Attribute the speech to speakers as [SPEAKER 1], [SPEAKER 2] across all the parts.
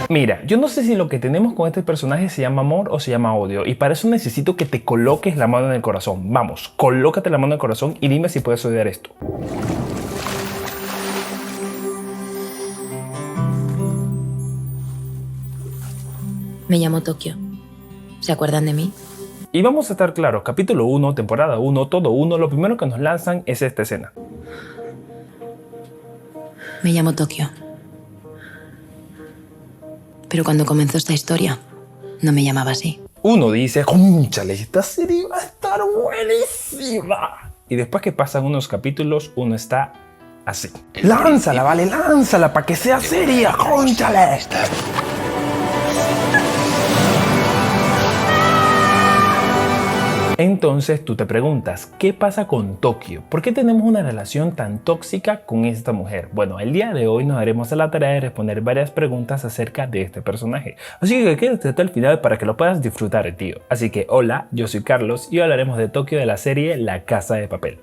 [SPEAKER 1] Mira, yo no sé si lo que tenemos con este personaje se llama amor o se llama odio, y para eso necesito que te coloques la mano en el corazón. Vamos, colócate la mano en el corazón y dime si puedes odiar esto.
[SPEAKER 2] Me llamo Tokio. ¿Se acuerdan de mí?
[SPEAKER 1] Y vamos a estar claros, capítulo 1, temporada 1, todo 1, lo primero que nos lanzan es esta escena.
[SPEAKER 2] Me llamo Tokio. Pero cuando comenzó esta historia, no me llamaba así.
[SPEAKER 1] Uno dice, cónchale, esta serie va a estar buenísima. Y después que pasan unos capítulos, uno está así. Lánzala, vale, lánzala para que sea seria, cónchale. Entonces tú te preguntas, ¿qué pasa con Tokio? ¿Por qué tenemos una relación tan tóxica con esta mujer? Bueno, el día de hoy nos daremos a la tarea de responder varias preguntas acerca de este personaje. Así que quédate hasta el final para que lo puedas disfrutar, tío. Así que hola, yo soy Carlos y hoy hablaremos de Tokio de la serie La Casa de Papel.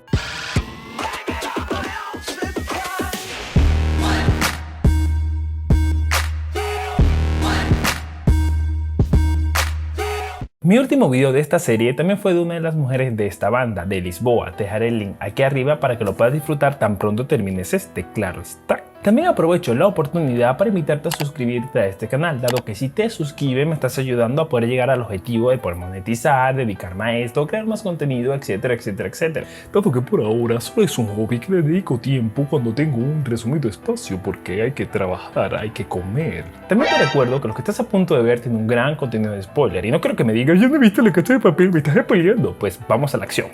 [SPEAKER 1] Mi último video de esta serie también fue de una de las mujeres de esta banda, de Lisboa. Te dejaré el link aquí arriba para que lo puedas disfrutar tan pronto termines este, claro está. También aprovecho la oportunidad para invitarte a suscribirte a este canal, dado que si te suscribes me estás ayudando a poder llegar al objetivo de poder monetizar, dedicarme a esto, crear más contenido, etcétera, etcétera, etcétera. Dado que por ahora solo es un hobby que le dedico tiempo cuando tengo un resumido espacio porque hay que trabajar, hay que comer. También te recuerdo que lo que estás a punto de ver tiene un gran contenido de spoiler y no quiero que me digas, ya no viste La Casa de Papel, me estás spoileando. Pues vamos a la acción.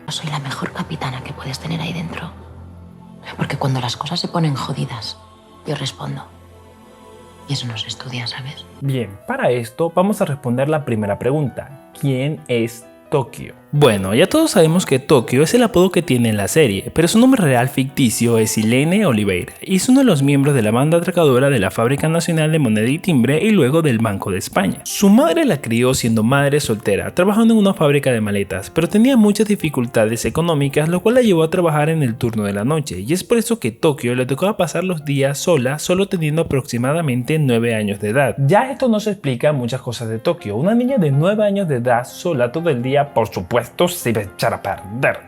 [SPEAKER 2] Soy la mejor capitana que puedes tener ahí dentro. Porque cuando las cosas se ponen jodidas, yo respondo. Y eso no se estudia, ¿sabes?
[SPEAKER 1] Bien, para esto vamos a responder la primera pregunta. ¿Quién es Tokio? Bueno, ya todos sabemos que Tokio es el apodo que tiene en la serie, pero su nombre real ficticio es Silene Oliveira y es uno de los miembros de la banda atracadora de la Fábrica Nacional de Moneda y Timbre y luego del Banco de España. Su madre la crió siendo madre soltera, trabajando en una fábrica de maletas, pero tenía muchas dificultades económicas, lo cual la llevó a trabajar en el turno de la noche, y es por eso que Tokio le tocaba pasar los días sola, solo teniendo aproximadamente 9 años de edad. Ya esto nos explica muchas cosas de Tokio. Una niña de 9 años de edad sola todo el día, por supuesto, se iba a echar a perder.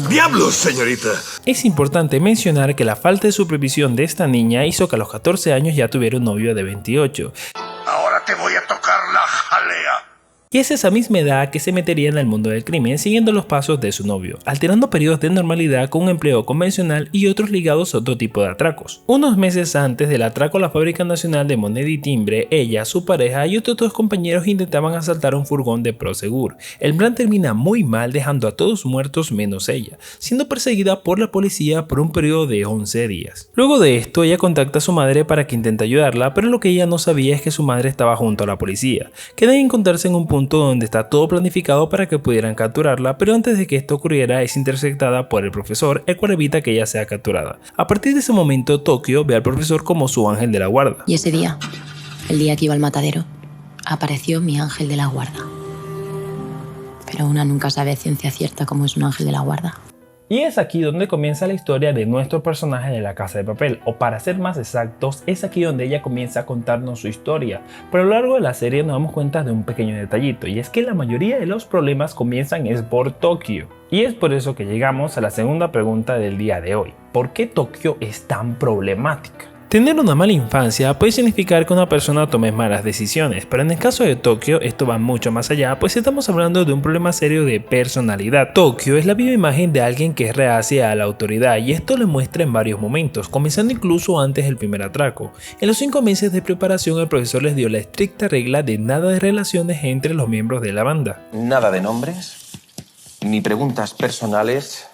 [SPEAKER 3] ¡Diablos, señorita!
[SPEAKER 1] Es importante mencionar que la falta de supervisión de esta niña hizo que a los 14 años ya tuviera un novio de 28.
[SPEAKER 3] Ahora te voy a tocar la jalea.
[SPEAKER 1] Y es esa misma edad que se metería en el mundo del crimen siguiendo los pasos de su novio, alternando periodos de normalidad con un empleo convencional y otros ligados a otro tipo de atracos. Unos meses antes del atraco a la Fábrica Nacional de Moneda y Timbre, ella, su pareja y otros dos compañeros intentaban asaltar un furgón de Prosegur. El plan termina muy mal, dejando a todos muertos menos ella, siendo perseguida por la policía por un periodo de 11 días. Luego de esto, ella contacta a su madre para que intente ayudarla, pero lo que ella no sabía es que su madre estaba junto a la policía, que deben encontrarse en un punto donde está todo planificado para que pudieran capturarla, pero antes de que esto ocurriera es interceptada por el profesor, el cual evita que ella sea capturada. A partir de ese momento, Tokio ve al profesor como su ángel de la guarda.
[SPEAKER 2] Y ese día, el día que iba al matadero, apareció mi ángel de la guarda. Pero una nunca sabe a ciencia cierta cómo es un ángel de la guarda.
[SPEAKER 1] Y es aquí donde comienza la historia de nuestro personaje de La Casa de Papel, o para ser más exactos, es aquí donde ella comienza a contarnos su historia. Pero a lo largo de la serie nos damos cuenta de un pequeño detallito, y es que la mayoría de los problemas comienzan es por Tokio. Y es por eso que llegamos a la segunda pregunta del día de hoy. ¿Por qué Tokio es tan problemática? Tener una mala infancia puede significar que una persona tome malas decisiones, pero en el caso de Tokio esto va mucho más allá, pues estamos hablando de un problema serio de personalidad. Tokio es la viva imagen de alguien que es reacia a la autoridad y esto lo muestra en varios momentos, comenzando incluso antes del primer atraco. En los 5 meses de preparación el profesor les dio la estricta regla de nada de relaciones entre los miembros de la banda.
[SPEAKER 4] Nada de nombres, ni preguntas personales,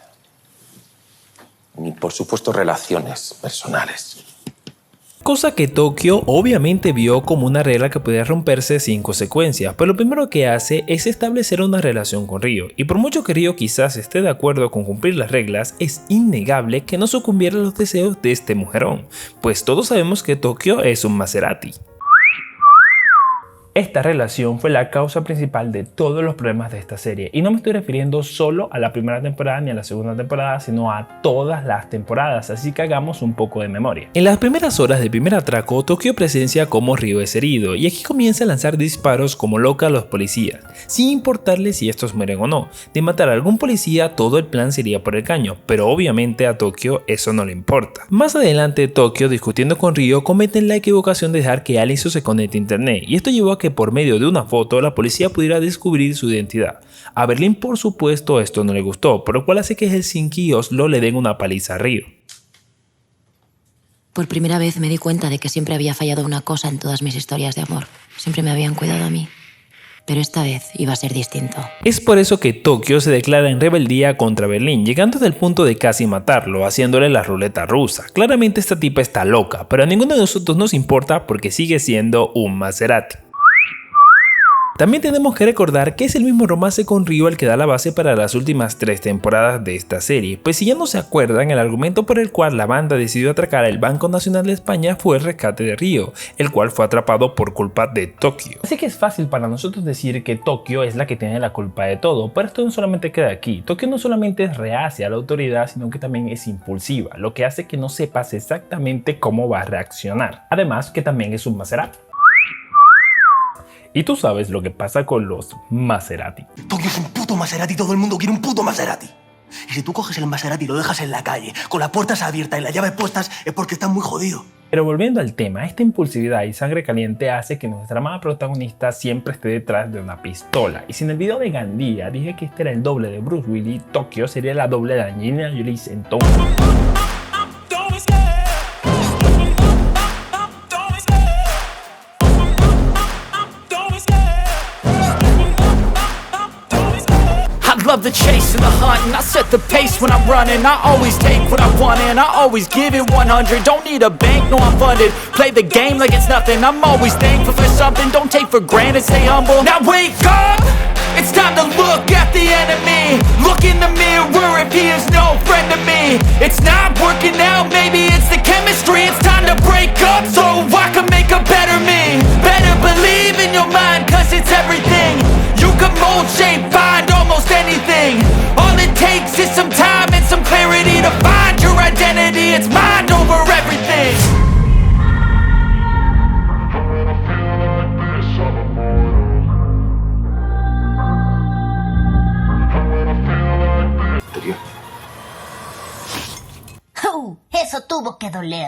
[SPEAKER 4] ni por supuesto relaciones personales.
[SPEAKER 1] Cosa que Tokio obviamente vio como una regla que podía romperse sin consecuencias, pero lo primero que hace es establecer una relación con Ryo, y por mucho que Ryo quizás esté de acuerdo con cumplir las reglas, es innegable que no sucumbiera a los deseos de este mujerón, pues todos sabemos que Tokio es un Maserati. Esta relación fue la causa principal de todos los problemas de esta serie, y no me estoy refiriendo solo a la primera temporada ni a la segunda temporada, sino a todas las temporadas, así que hagamos un poco de memoria. En las primeras horas del primer atraco, Tokio presencia cómo Ryo es herido, y aquí comienza a lanzar disparos como loca a los policías, sin importarle si estos mueren o no. De matar a algún policía, todo el plan sería por el caño, pero obviamente a Tokio eso no le importa. Más adelante, Tokio, discutiendo con Ryo, cometen la equivocación de dejar que Allison se conecte a internet, y esto llevó a que por medio de una foto la policía pudiera descubrir su identidad. A Berlín, por supuesto, esto no le gustó, por lo cual hace que Helsinki y Oslo le den una paliza a Ryo.
[SPEAKER 2] Por primera vez me di cuenta de que siempre había fallado una cosa en todas mis historias de amor. Siempre me habían cuidado a mí. Pero esta vez iba a ser distinto.
[SPEAKER 1] Es por eso que Tokio se declara en rebeldía contra Berlín, llegando hasta el punto de casi matarlo, haciéndole la ruleta rusa. Claramente esta tipa está loca, pero a ninguno de nosotros nos importa porque sigue siendo un Maserati. También tenemos que recordar que es el mismo romance con Ryo el que da la base para las últimas 3 temporadas de esta serie, pues si ya no se acuerdan, el argumento por el cual la banda decidió atracar el Banco Nacional de España fue el rescate de Ryo, el cual fue atrapado por culpa de Tokio. Así que es fácil para nosotros decir que Tokio es la que tiene la culpa de todo, pero esto no solamente queda aquí. Tokio no solamente es reacia a la autoridad, sino que también es impulsiva, lo que hace que no sepas exactamente cómo va a reaccionar. Además que también es un Maserati. Y tú sabes lo que pasa con los Maserati.
[SPEAKER 5] Tokio es un puto Maserati, todo el mundo quiere un puto Maserati. Y si tú coges el Maserati y lo dejas en la calle, con las puertas abiertas y las llaves puestas, es porque estás muy jodido.
[SPEAKER 1] Pero volviendo al tema, esta impulsividad y sangre caliente hace que nuestra amada protagonista siempre esté detrás de una pistola. Y si en el video de Gandía dije que este era el doble de Bruce Willis, Tokio sería la doble de Angelina Jolie entonces.
[SPEAKER 6] I love the chase and the hunt, and I set the pace when I'm running. I always take what I want and I always give it 100. Don't need a bank, no I'm funded. Play the game like it's nothing. I'm always thankful for something. Don't take for granted, stay humble. Now wake up! It's time to look at the enemy. Look in the mirror if he is no friend to me. It's not working out, maybe it's the chemistry. It's time to break up so I can make a better me. Better believe in your mind, cause it's everything. You can mold, shape, find almost anything. All it takes is some time and some clarity to find your identity. It's mind over everything.
[SPEAKER 7] Eso tuvo que doler.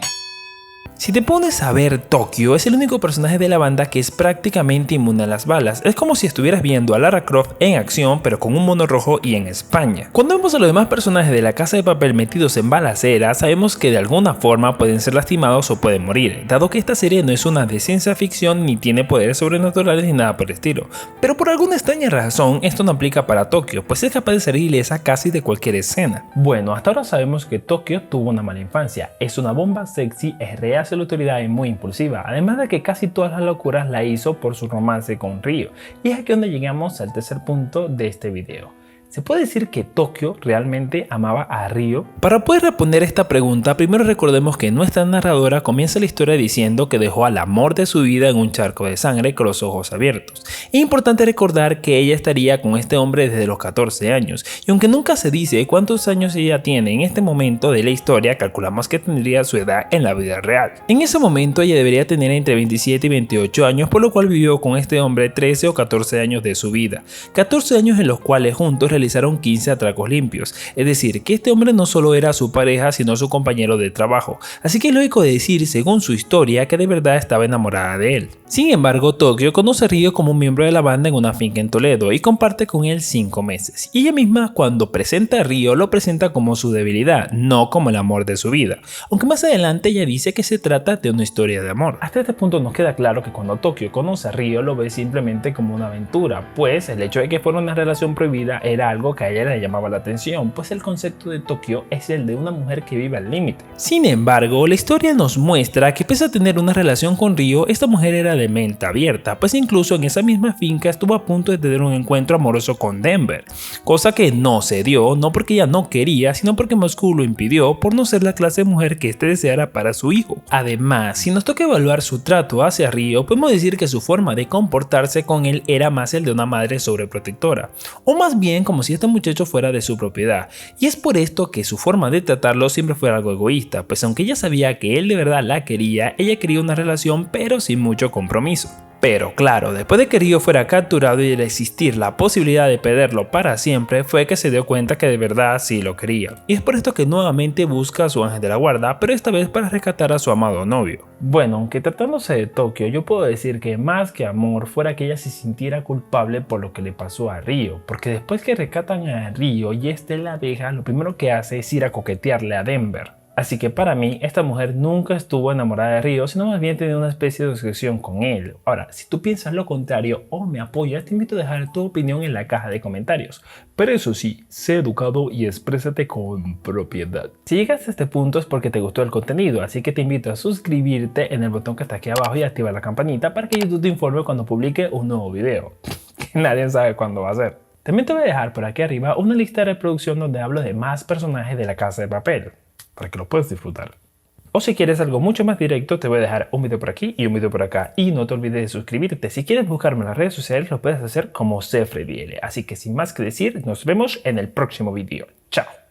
[SPEAKER 1] Si te pones a ver, Tokio es el único personaje de la banda que es prácticamente inmune a las balas. Es como si estuvieras viendo a Lara Croft en acción, pero con un mono rojo y en España. Cuando vemos a los demás personajes de La Casa de Papel metidos en balaceras, sabemos que de alguna forma pueden ser lastimados o pueden morir, dado que esta serie no es una de ciencia ficción ni tiene poderes sobrenaturales ni nada por el estilo. Pero por alguna extraña razón, esto no aplica para Tokio, pues es capaz de ser ilesa casi de cualquier escena. Bueno, hasta ahora sabemos que Tokio tuvo una mala infancia, es una bomba sexy, es real hacia la autoridad y muy impulsiva, además de que casi todas las locuras la hizo por su romance con Ryo. Y es aquí donde llegamos al tercer punto de este video. ¿Se puede decir que Tokio realmente amaba a Ryo? Para poder responder esta pregunta, primero recordemos que nuestra narradora comienza la historia diciendo que dejó al amor de su vida en un charco de sangre con los ojos abiertos. Es importante recordar que ella estaría con este hombre desde los 14 años, y aunque nunca se dice cuántos años ella tiene en este momento de la historia, calculamos que tendría su edad en la vida real. En ese momento ella debería tener entre 27 y 28 años, por lo cual vivió con este hombre 13 o 14 años de su vida. 14 años en los cuales juntos realizaron 15 atracos limpios, es decir, que este hombre no solo era su pareja sino su compañero de trabajo, así que es lógico de decir, según su historia, que de verdad estaba enamorada de él. Sin embargo, Tokio conoce a Ryo como un miembro de la banda en una finca en Toledo y comparte con él 5 meses, y ella misma cuando presenta a Ryo lo presenta como su debilidad, no como el amor de su vida, aunque más adelante ella dice que se trata de una historia de amor. Hasta este punto nos queda claro que cuando Tokio conoce a Ryo lo ve simplemente como una aventura, pues el hecho de que fuera una relación prohibida era algo que a ella le llamaba la atención, pues el concepto de Tokio es el de una mujer que vive al límite. Sin embargo, la historia nos muestra que pese a tener una relación con Ryo, esta mujer era de mente abierta, pues incluso en esa misma finca estuvo a punto de tener un encuentro amoroso con Denver, cosa que no se dio, no porque ella no quería, sino porque Moscú lo impidió por no ser la clase de mujer que éste deseara para su hijo. Además, si nos toca evaluar su trato hacia Ryo, podemos decir que su forma de comportarse con él era más el de una madre sobreprotectora, o más bien como si este muchacho fuera de su propiedad, y es por esto que su forma de tratarlo siempre fue algo egoísta, pues aunque ella sabía que él de verdad la quería, ella quería una relación pero sin mucho compromiso. Pero claro, después de que Ryo fuera capturado y de existir la posibilidad de perderlo para siempre, fue que se dio cuenta que de verdad sí lo quería. Y es por esto que nuevamente busca a su ángel de la guarda, pero esta vez para rescatar a su amado novio. Bueno, aunque tratándose de Tokio, yo puedo decir que más que amor fuera que ella se sintiera culpable por lo que le pasó a Ryo, porque después que rescatan a Ryo y este la deja, lo primero que hace es ir a coquetearle a Denver. Así que para mí, esta mujer nunca estuvo enamorada de Ryo, sino más bien tenía una especie de obsesión con él. Ahora, si tú piensas lo contrario o me apoyas, te invito a dejar tu opinión en la caja de comentarios. Pero eso sí, sé educado y exprésate con propiedad. Si llegaste a este punto es porque te gustó el contenido, así que te invito a suscribirte en el botón que está aquí abajo y activar la campanita para que YouTube te informe cuando publique un nuevo video. Que nadie sabe cuándo va a ser. También te voy a dejar por aquí arriba una lista de reproducción donde hablo de más personajes de La Casa de Papel, para que lo puedas disfrutar. O si quieres algo mucho más directo, te voy a dejar un video por aquí y un video por acá. Y no te olvides de suscribirte. Si quieres buscarme en las redes sociales, lo puedes hacer como CFredyL. Así que sin más que decir, nos vemos en el próximo video. Chao.